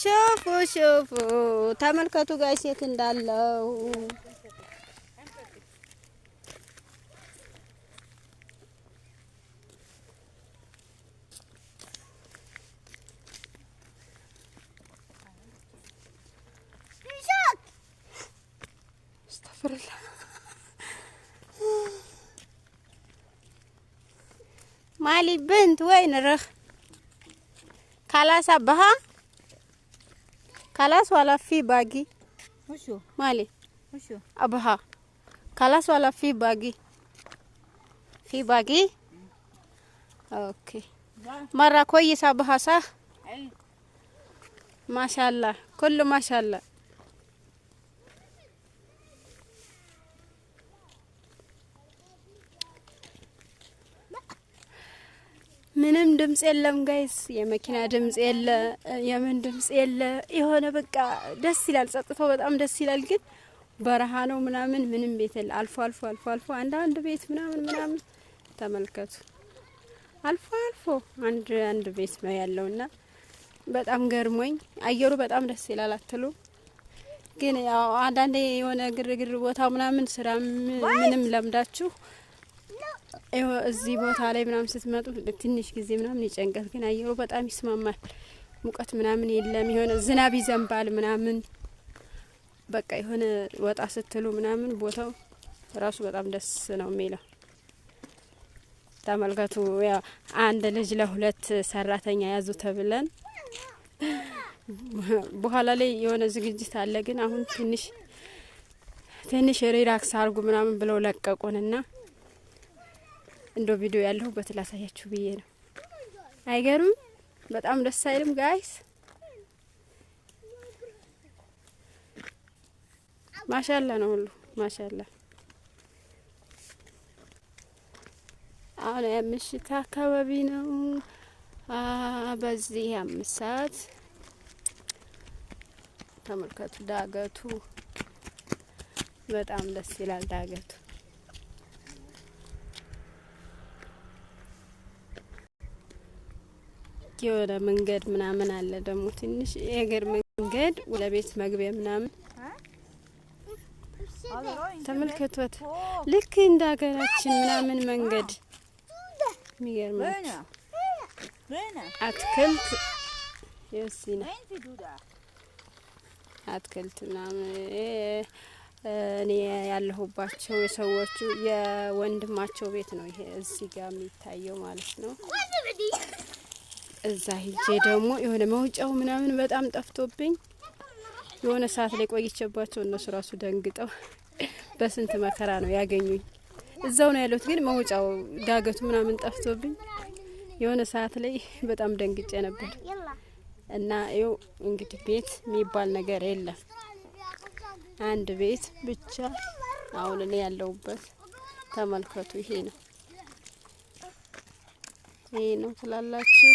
ሹፉ ተመልከቱ ጋይስ የት እንዳለው استغفر مالي بنت وين الرخ خلاص ابها خلاص ولا في باقي وشو مالي وشو ابها خلاص ولا في باقي اوكي مره كويسه ابها صح ما شاء الله كله ما شاء الله ምንም ድምጽ የለም ጋይስ የመኪና ድምጽ የለ የምን ድምጽ የለ የሆነ በቃ ደስ ይላል ጸጥታው በጣም ደስ ይላል ግን በረሃ ነው ምናምን ምንም ቤት የለ አልፎ አንድ ቤት ምናምን ተመልከቱ አልፎ አንድ ቤት ነው ያለውና በጣም ገርሞኝ አየሩ በጣም ደስ ይላል አትሉ ግን ያው አንዳንዴ የሆነ ግርግር ቦታ ምናምን ስራ ምንም ለምዳችሁ እዚህ ቦታ ላይ ምናምን ስትመጡ ትንሽ ጊዜ ምናምን ይጨንቃል ግን አየሩ በጣም ይስማማል ሙቀት ምናምን የለም የሆነ ዝናብ ይዘንባል ምናምን በቃ የሆነ ወጣ ስትሉ ምናምን ቦታው ራሱ በጣም ደስ ነው የሚለው ተመልከቱ ያ አንድ ልጅ ለሁለት ሰራተኛ ያዙ ተብለን በኋላ ላይ የሆነ ዝግጅት አለ ግን አሁን ትንሽ ሪላክስ አርጉ ምናምን ብለው ለቀቁንና እንዶ ቪዲዮ ያለው በትላሳያችሁ ብዬ ነው አይገርም በጣም ደስ አይልም ጋይስ ማሻአላ ነው ሁሉ ማሻአላ አሁን ምሽት አካባቢ ነው በዚህ 5 ሰዓት ተመልከቱ ዳገቱ በጣም ደስ ይላል ዳገቱ የወደ መንገድ ምናምን አለ ደግሞ ትንሽ የእግር መንገድ ወደ ቤት መግቢያ ምናምን ተመልከቱት ልክ እንደ ሀገራችን ምናምን መንገድ የሚገርም አትክልት ይወስና አትክልት ምናምን እኔ ያለሁባቸው የሰዎቹ የወንድማቸው ቤት ነው ይሄ እዚህ ጋር የሚታየው ማለት ነው እዛ ሂጄ ደግሞ የሆነ መውጫው ምናምን በጣም ጠፍቶብኝ የሆነ ሰዓት ላይ ቆይቼባቸው እነሱ ራሱ ደንግጠው በስንት መከራ ነው ያገኙኝ እዛው ነው ያሉት ግን መውጫው ዳገቱ ምናምን ጠፍቶብኝ የሆነ ሰዓት ላይ በጣም ደንግጬ ነበር እና ይኸው እንግዲህ ቤት የሚባል ነገር የለም አንድ ቤት ብቻ አሁን እኔ ያለሁበት ተመልከቱ ይሄ ነው ትላላችሁ